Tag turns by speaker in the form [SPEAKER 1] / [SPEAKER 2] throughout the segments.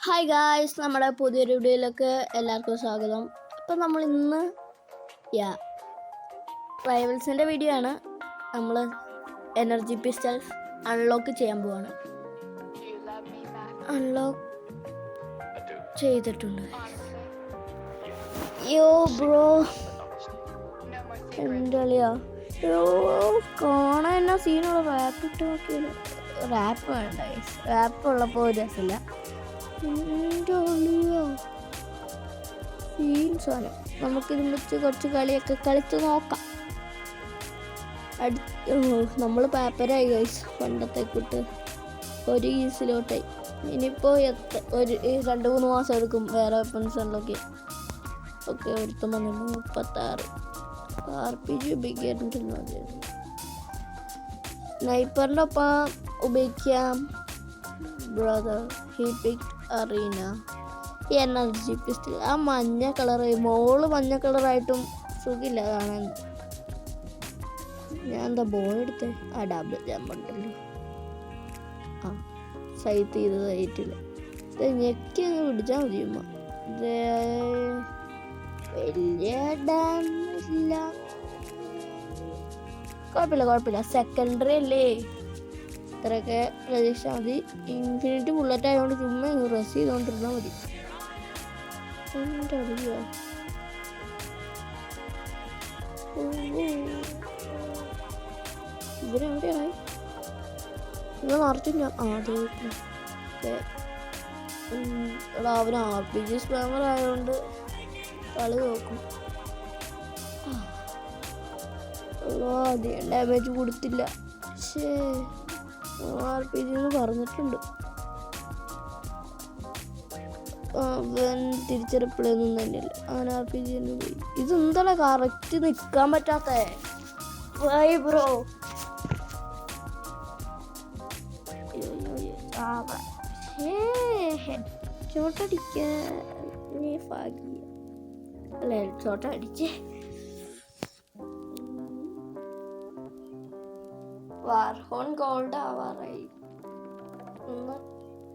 [SPEAKER 1] Hi guys, നമ്മുടെ പുതിയൊരു വീഡിയോയിലേക്ക് എല്ലാവർക്കും സ്വാഗതം. അപ്പം നമ്മൾ ഇന്ന് റൈവൽസിൻ്റെ വീഡിയോ ആണ്. നമ്മൾ എനർജി പിസ്റ്റൽസ് അൺലോക്ക് ചെയ്യാൻ പോവാണ്. അൺലോക്ക് ചെയ്തിട്ടുണ്ട്. യോ ബ്രോ, എൻ്റെ അളിയാ, യോ കാണാൻ എന്നാ സീനുള്ള റാപ്പ് ഇട്ട് നോക്കിയാലോ. റാപ്പ് വേണ്ട ഗൈസ്, റാപ്പ് ഉള്ളപ്പോൾ ഒരു രസമില്ല. നമുക്കിത് വെച്ച് കുറച്ച് കളിയൊക്കെ കളിച്ച് നോക്കാം. നമ്മൾ പേപ്പറായി ഗൈസ്, പണ്ടത്തെ കൂട്ട് ഒരു ഈസിലോട്ടായി. ഇനിയിപ്പോൾ ഒരു 2-3 മാസം എടുക്കും വേറെ വെപ്പൺസ് ഉള്ളൊക്കെ. ഓക്കെ, ഒരുത്തം വന്നിട്ട് 36 RPG ഉപയോഗിക്കാറുണ്ട്. സ്നൈപ്പറിൻ്റെ ഒപ്പം ഉപയോഗിക്കാം. Brother he picked arena. ഈ എനർജി പിസ്റ്റൽ ആ മഞ്ഞ കളറ്, മോള് മഞ്ഞ കളറായിട്ടും സുഖമില്ല കാണാൻ. ഞാൻ എന്താ ബോൾ എടുത്തേ? ആ ഡബിൾ ജമ്പ് ഉണ്ടല്ലോ. ആ സൈറ്റ് ചെയ്തതായിട്ടില്ല. ഇത് ഞെക്കി അങ്ങ് പിടിച്ചാൽ മതിയുമ്മ. വലിയ ഡാമേജ് ഇല്ല, കുഴപ്പമില്ല. സെക്കൻഡറി അല്ലേ, ഇത്രയൊക്കെ പ്രതീക്ഷിച്ചാൽ മതി. ഇൻഫിനിറ്റി ബുള്ളറ്റ് ആയതുകൊണ്ട് ചുമ്മാ റസ് ചെയ്തുകൊണ്ടിരുന്നാൽ മതി. എൻ്റെ അറിയോ ഇവരെവിടെയായി? നിങ്ങൾ നിറച്ചും ഞാൻ അവന് RPG സ്പാമർ ആയതുകൊണ്ട് കളി നോക്കും. അധികം ഡാമേജ് കൊടുത്തില്ല. പക്ഷേ RPG എന്ന് പറഞ്ഞിട്ടുണ്ട്. അവൻ തിരിച്ചറിയപ്പെടുന്നു തന്നെയല്ല, അവൻ RPG തന്നെ പോയി. ഇതെന്താണ് കറക്റ്റ് നിൽക്കാൻ പറ്റാത്ത? ബ്രോ ഹെഡ്ഷോട്ടടിച്ചേ. വാർഹോൺ ഗോൾഡ് ആവാറായി എന്ന്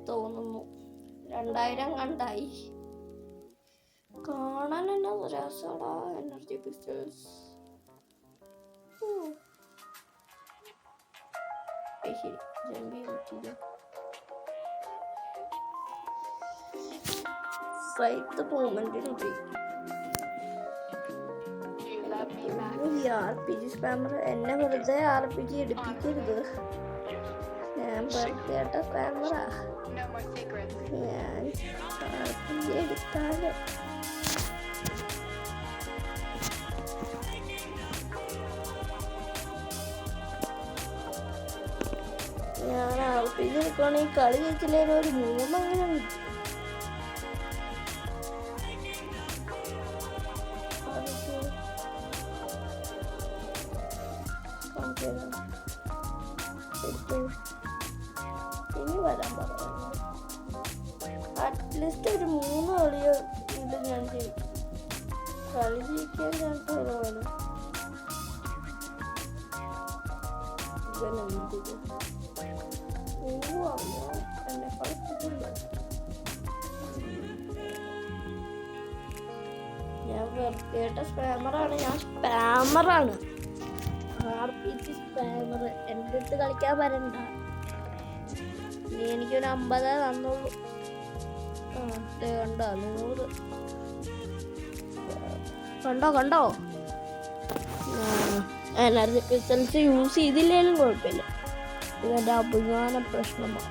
[SPEAKER 1] തോന്നുന്നു. 2000 കണ്ടായി. കാണാൻ എന്നാ രസമാടാ എനർജി പിസ്റ്റൽസ്. സൈറ്റ് മൂവ്മെന്റിന് RPG സ്പാമർ എന്നെ വെറുതെ RPG എടുപ്പിക്കരുത്. ഞാൻ വെറുതെട്ട സ്പാമറാ. ഞാൻ RPG എടുത്താല് ഞാൻ RPG എടുക്കുവാണെങ്കിൽ കളി ജയിച്ചില്ലേലും ഒരു 3 അങ്ങനെ കിട്ടും. ഇനി വരാൻ പറഞ്ഞു. അറ്റ്ലീസ്റ്റ് ഒരു 3 കളിയോ ഇത് ഞാൻ ചെയ്യും. കളി ജയിക്കാൻ ഞാൻ കുറവാണ്. എന്നെ കളിച്ചിട്ടില്ല. ഞാൻ വെറുതെ സ്പാമറാണ്. RPG spammer. എൻ്റെ അടുത്ത് കളിക്കാൻ വരണ്ട. നീ എനിക്കൊരു 50 തന്നുള്ളൂ. കണ്ടോ എനർജി പിസ്റ്റൽസ് യൂസ് ചെയ്തില്ലേലും കുഴപ്പമില്ല. ഇതെൻ്റെ അഭിമാന പ്രശ്നമാണ്.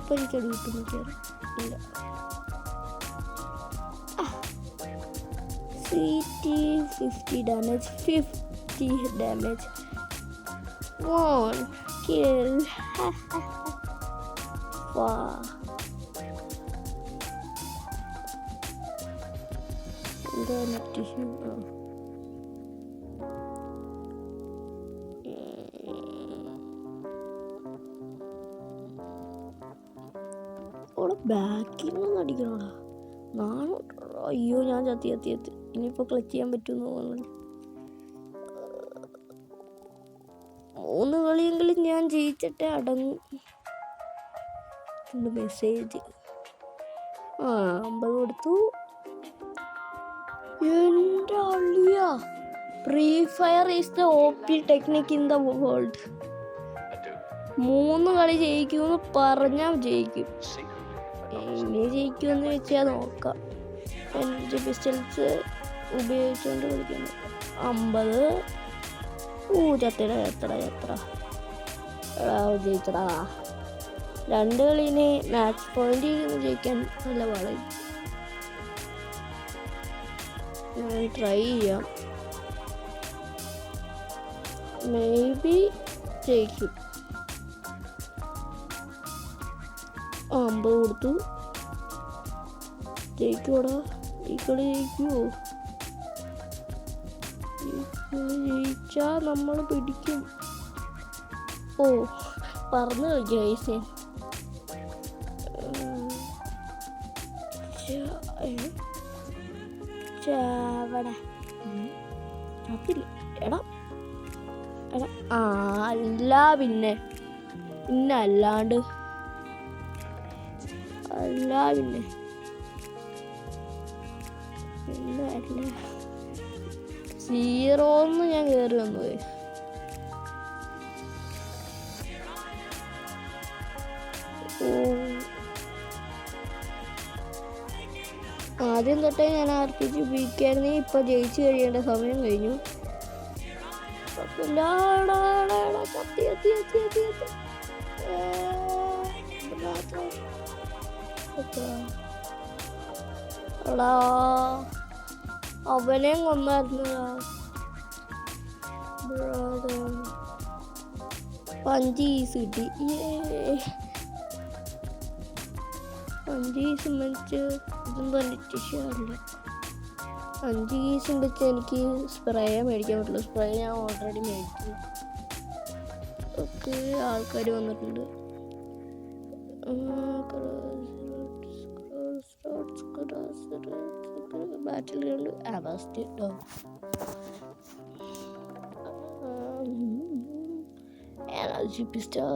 [SPEAKER 1] ഇപ്പഴിക്കടി കിട്ടുന്നില്ല. CT 50 damage, 50 damage, 1 kill. Wow. Then tissue. അവിടെ ബാക്കിൽ നിന്ന് അടിക്കണോടാ. അയ്യോ ഞാൻ ചത്തി ഇനിയിപ്പോൾ ക്ലച്ച് ചെയ്യാൻ പറ്റുമെന്ന് തോന്നുന്നു. 3 കളിയെങ്കിലും ഞാൻ ജയിച്ചിട്ടേ അടങ്ങും. മെസ്സേജ് 50 കൊടുത്തു. എൻ്റെ അളിയ, free fire is the OP technique in the world. 3 കളി ജയിക്കുമെന്ന് പറഞ്ഞാൽ ജയിക്കും. ഇനി ജയിക്കുമെന്ന് വെച്ചാൽ നോക്കാം. എൻ്റെ പിസ്റ്റൽസ് ഉപയോഗിച്ചുകൊണ്ട് കളിക്കുന്നു. 50. ചത്തട ജയിച്ചടാ. 2 കളിന് മാച്ച് പോയിന്റ് ജയിക്കാൻ നല്ല പാടായി. ഞാൻ ട്രൈ ചെയ്യാം, മേ ബി ജയിക്കും. 50 കൊടുത്തു. ജയിക്കോടാ, ഈ കളി ജയിക്കുമോ? ജയിച്ചാ നമ്മൾ പിടിക്കും. പറഞ്ഞു ജയിച്ചേ. എടാ അല്ല പിന്നെ അല്ലാണ്ട് അല്ല പിന്നെ അല്ല 0 ഞാൻ കയറി വന്നു. ആദ്യം തൊട്ടേ ഞാൻ RPG ഉപയോഗിക്കായിരുന്നെങ്കിൽ ഇപ്പൊ ജയിച്ചു കഴിയേണ്ട സമയം കഴിഞ്ഞു. അവനെയും കൊന്നായിരുന്നു. 5 ഈസ് കിട്ടി. 5 ഈസ് വെച്ച് ഇതൊന്നും നെറ്റിഷല്ല. 5 ഈസും വെച്ച് എനിക്ക് സ്പ്രേ മേടിക്കാൻ പറ്റുള്ളൂ. സ്പ്രേ ഞാൻ ഓൾറെഡി മേടിച്ചു. ഓക്കെ, ആൾക്കാർ വന്നിട്ടുണ്ട്. ബാറ്റിൽ ഗ്രൗണ്ട് അവസ്ഥ കേട്ടോ. എനർജി പിസ്റ്റൾ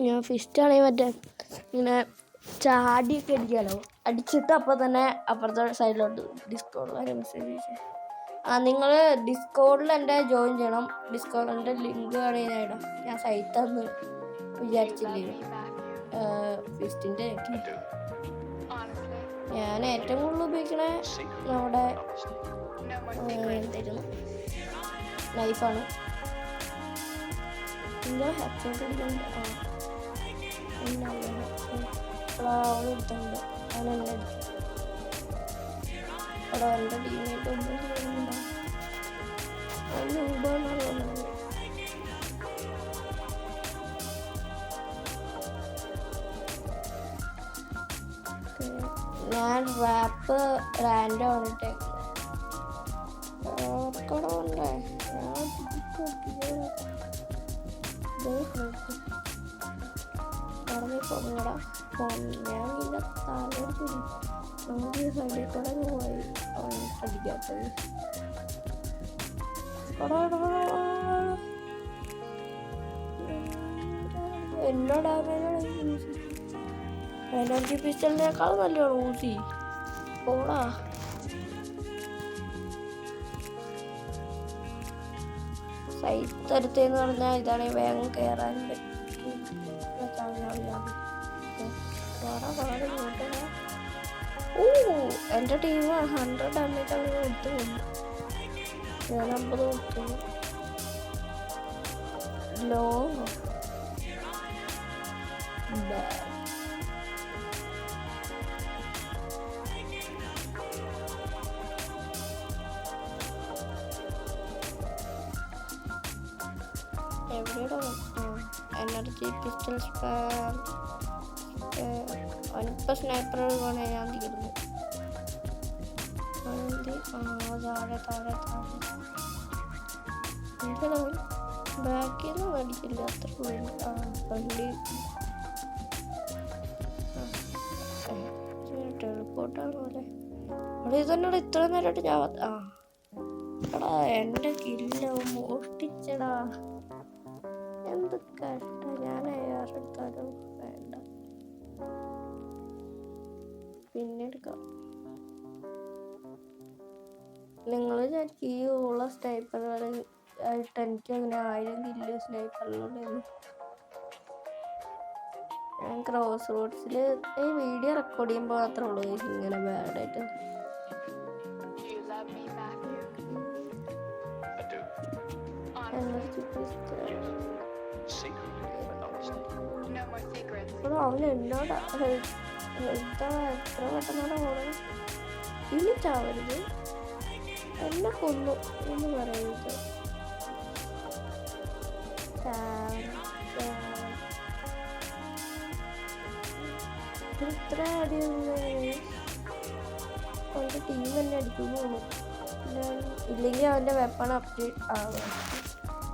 [SPEAKER 1] ഞാൻ ഫിസ്റ്റാണെങ്കിൽ മറ്റേ ഇങ്ങനെ ചാടിയൊക്കെ അടിക്കാമല്ലോ. അടിച്ചിട്ട് അപ്പോൾ തന്നെ അപ്പുറത്തെ സൈഡിലോട്ട് ഡിസ്കോഡിൽ മെസ്സേജ് അയച്ചു. നിങ്ങൾ ഡിസ്കോഡിൽ എൻ്റെ ജോയിൻ ചെയ്യണം. ഡിസ്കോഡിൻ്റെ ലിങ്ക് വേണമെങ്കിൽ ഞാൻ ഇടാം. ഞാൻ സൈറ്റാന്ന് വിചാരിച്ചില്ലേ ഫിസ്റ്റിൻ്റെ. ഞാൻ ഏറ്റവും കൂടുതൽ ഉപയോഗിക്കണേ നമ്മുടെ എന്തായിരുന്നു ലൈഫാണ്. ഹെഡ്സെറ്റ് അടിക്കുന്നുണ്ട്. അവളെടുത്തുണ്ട്. അവനെന്നെ അടിച്ചു. അവിടെ എൻ്റെ ടീമേറ്റ് ഒന്നും ചെയ്യുന്നുണ്ടോ? നല്ല ഉപകരണം. ഞാൻ റാപ്പ് റാൻഡം ആണിട്ടേക്കുന്നത്. പറഞ്ഞിടാ ഞാൻ നിന്റെ തലയോട് ചൊല്ലി നമുക്ക് സൈഡിൽ കൂടെ പോയി അവൻ അടിക്കാത്തത്. എന്നോ ഡാമേജ് എനർജി പിസ്റ്റലിനേക്കാൾ നല്ലോണം ഊസി പോടാ. സൈത്തരത്തെന്ന് പറഞ്ഞാൽ ഇതാണെങ്കിൽ വേഗം കയറാൻ പറ്റും. എൻ്റെ ടീം 100 ഡാമേജ് ആണ് കൊടുത്തു കൊണ്ടു. ഞാൻ 50 കൊടുത്തു. ലോ എവിടെയോ എനർജി പിസ്റ്റൽ സ്പാം. അവനിപ്പോൾ സ്നൈപ്പർ എടുക്കുകയാണെ ഞാൻ തീർന്നു. താഴെ ബാക്കിൽ നിന്ന് അടിക്കില്ല, അത്ര വണ്ടി ടെലിപ്പോർട്ടാണ് പോലെ. അവിടെ ഇതന്നോട് ഇത്ര നേരമായിട്ട് ഞാൻ എടാ എൻ്റെ കില്ല മോഷ്ടിച്ചടാ. എന്ത് കഷ്ട. ഞാൻ ആരെടുത്താലും വേണ്ട, പിന്നെ എടുക്കാം. നിങ്ങൾ വിചാരിക്കും ഈ ഉള്ള സ്നൈപ്പർ ആയിട്ട് എനിക്ക് അങ്ങനെ 1000 കില്ല് സ്നൈപ്പറിലുണ്ടായിരുന്നു. ഞാൻ ക്രോസ് റോഡ്സിൽ ഈ വീഡിയോ റെക്കോർഡ് ചെയ്യുമ്പോൾ മാത്രമേ ഉള്ളൂ ഇങ്ങനെ ബാഡായിട്ട്. അവൻ എന്നോട് എത്ര പെട്ടെന്നാണ് പോണത്. ഇനി ചാവരുത്, എന്നെ കൊന്നു എന്ന് പറയുന്നത്. ഇത്ര അടിയൊന്നും അവൻ്റെ ടീം തന്നെ അടിക്കുന്നു തോന്നും. ഇല്ലെങ്കിൽ അവൻ്റെ വെപ്പൺ അപ്ഡേറ്റ് ആവുക.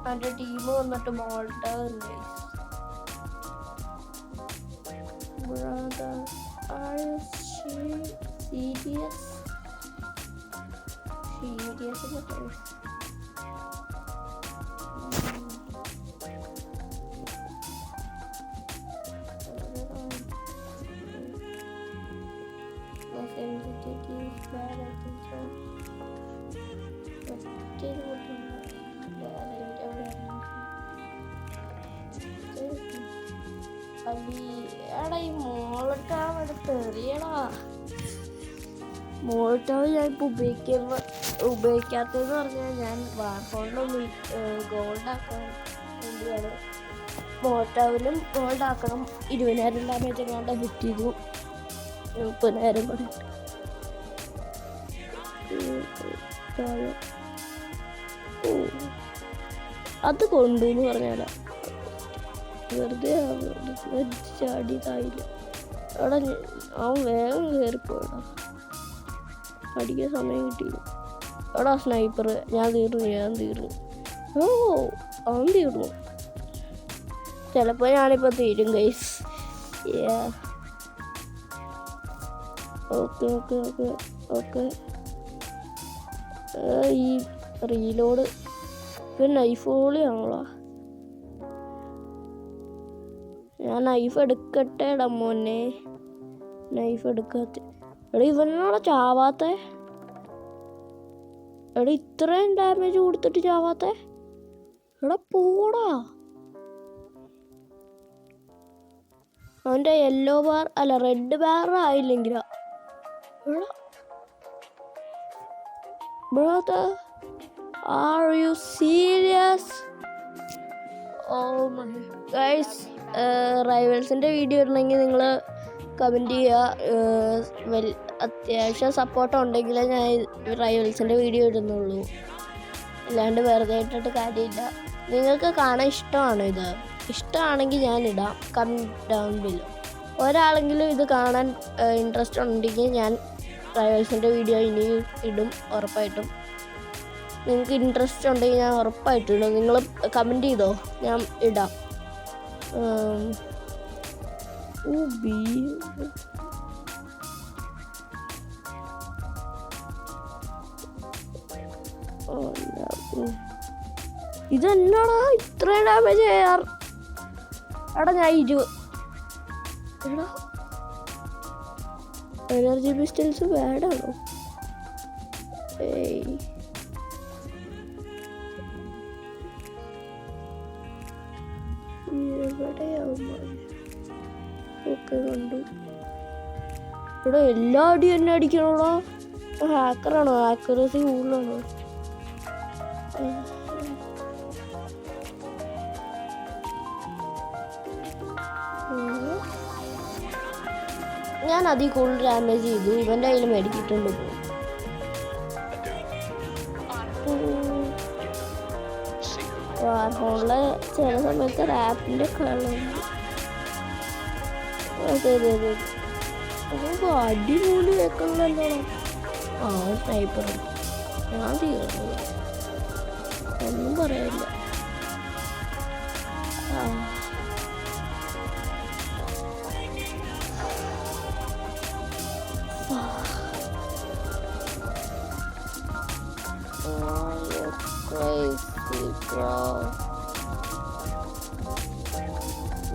[SPEAKER 1] അവൻ്റെ ടീം വന്നിട്ട് മോൾട്ടാവുന്നു. Brother, are you serious? Serious about this? My sensitivity is bad, I think so. But still എടാ ഈ മോളട്ടാവ് എടുത്ത് എറിയടാ. മോളട്ടാവ് ഞാനിപ്പോൾ ഉപയോഗിക്കാത്തതെന്ന് പറഞ്ഞാൽ ഞാൻ വാർഫോണിലൊന്നും ഗോൾഡ് ആക്കാൻ വേണ്ടിയാണ്. മോളട്ടാവിലും ഗോൾഡ് ആക്കണം. 20,000 ഡാമേജ് എങ്ങാണ്ട് ഹിറ്റ് ചെയ്തു. 30,000 കൂടെ അത് കൊണ്ടുവന്ന് പറഞ്ഞാലാ വെറുതെ ചാടിയതായില്ല. അവിടെ അവൻ വേഗം കയറിപ്പോയടാ, അടിക്കാൻ സമയം കിട്ടിയില്ല. അവിടെ സ്നൈപ്പർ ഞാൻ തീർന്നു. ഓ അവൻ തീർന്നു. ചിലപ്പോൾ ഞാനിപ്പോൾ തീരും ഗൈസ്. ഓക്കെ ഈ റീലോഡ് ഇപ്പം നൈഫ് ഹോളിയാണല്ലോ. ഞാൻ നൈഫ് എടുക്കട്ടെ ഇടാ മോനെ. നൈഫ് എടുക്കാത്ത എടാ ഇവനാണോ ചാവാത്ത? എടാ ഇത്രയും ഡാമേജ് കൊടുത്തിട്ട് ചാവാത്ത? എടാ പോടാ. അവൻ്റെ യെല്ലോ ബാർ അല്ല റെഡ് ബാർ ആയില്ലെങ്കിലാ. എടാ brother, are you serious? Oh my guys, റൈവൽസിൻ്റെ വീഡിയോ ഇടണമെങ്കിൽ നിങ്ങൾ കമൻറ്റ് ചെയ്യുക. അത്യാവശ്യം സപ്പോർട്ട് ഉണ്ടെങ്കിലേ ഞാൻ റൈവൽസിൻ്റെ വീഡിയോ ഇടുന്നുള്ളൂ, അല്ലാണ്ട് വെറുതെ ഇട്ടിട്ട് കാര്യമില്ല. നിങ്ങൾക്ക് കാണാൻ ഇഷ്ടമാണോ? ഇത് ഇഷ്ടമാണെങ്കിൽ ഞാൻ ഇടാം. Comment down below. ഒരാളെങ്കിലും ഇത് കാണാൻ ഇൻട്രസ്റ്റ് ഉണ്ടെങ്കിൽ ഞാൻ റൈവൽസിൻ്റെ വീഡിയോ ഇനി ഇടും ഉറപ്പായിട്ടും. നിങ്ങൾക്ക് ഇൻട്രസ്റ്റ് ഉണ്ടെങ്കിൽ ഞാൻ ഉറപ്പായിട്ടും ഇടും. നിങ്ങൾ കമൻറ്റ് ചെയ്തോ, ഞാൻ ഇടാം. ഇതെന്നാടാ ഇത്രയും ഡാമേജ് ചെയ്യാറ്? എടാ ഞാൻ എടാ എനർജി പിസ്റ്റൽസ് ബാഡാണോ? ഓക്കെ കണ്ടു. ഇവിടെ എല്ലാ അടിയും എന്നെ അടിക്കണോടാ. ഹാക്കറാണോ? ആക്യുറസി കൂടുതലാണോ? ഞാൻ അതിൽ കൂടുതൽ ഡാമേജ് ചെയ്തു. ഇവൻ്റെ കയ്യിൽ മേടിച്ചിട്ടുണ്ട്. വാർഫോണിലെ ചില സമയത്ത് റാപ്പിൻ്റെ കളുണ്ട്. അതെ അടിപൊളി വെക്കണല്ലോ. സ്നൈപ്പർ ഞാൻ തീർന്നു, ഒന്നും പറയാനില്ല. easy, bro.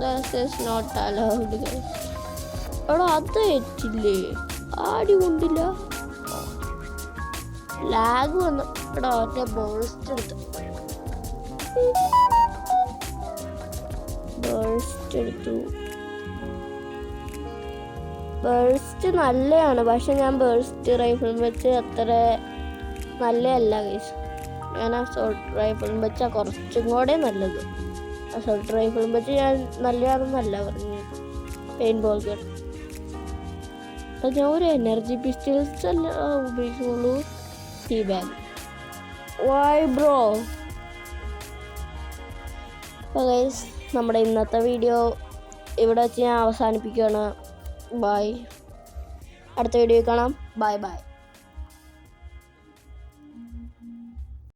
[SPEAKER 1] This is not allowed, guys. എടാ അത് ഏറ്റില്ലേ, ആടി കൊണ്ടില്ല. ലാഗ് വന്നു. എടാ ഒറ്റ ബേഴ്സ്റ്റ് എടുത്തു. ബേഴ്സ്റ്റ് നല്ലതാണ്, പക്ഷെ ഞാൻ ബേഴ്സ്റ്റ് റൈഫിൾ വെച്ച് അത്ര നല്ലതല്ല ഗൈസ്. ഞാൻ അസോൾട്ട് റൈഫിൾ വെച്ചാൽ കുറച്ചും കൂടെ നല്ലത്. അസോൾട്ട് റൈഫിൾ വെച്ച് ഞാൻ നല്ലതാണെന്നല്ല പറഞ്ഞു. പെയിൻറ്റ് ബോൾ ഗൺ ഞാൻ ഒരു എനർജി പിസ്റ്റൽസ് അല്ല ഉപയോഗിക്കുള്ളൂ. Tea bag why bro. അപ്പോൾ ഗൈസ് നമ്മുടെ ഇന്നത്തെ വീഡിയോ ഇവിടെ വെച്ച് ഞാൻ അവസാനിപ്പിക്കുകയാണ്. ബൈ. അടുത്ത വീഡിയോ കാണാം. Bye bye.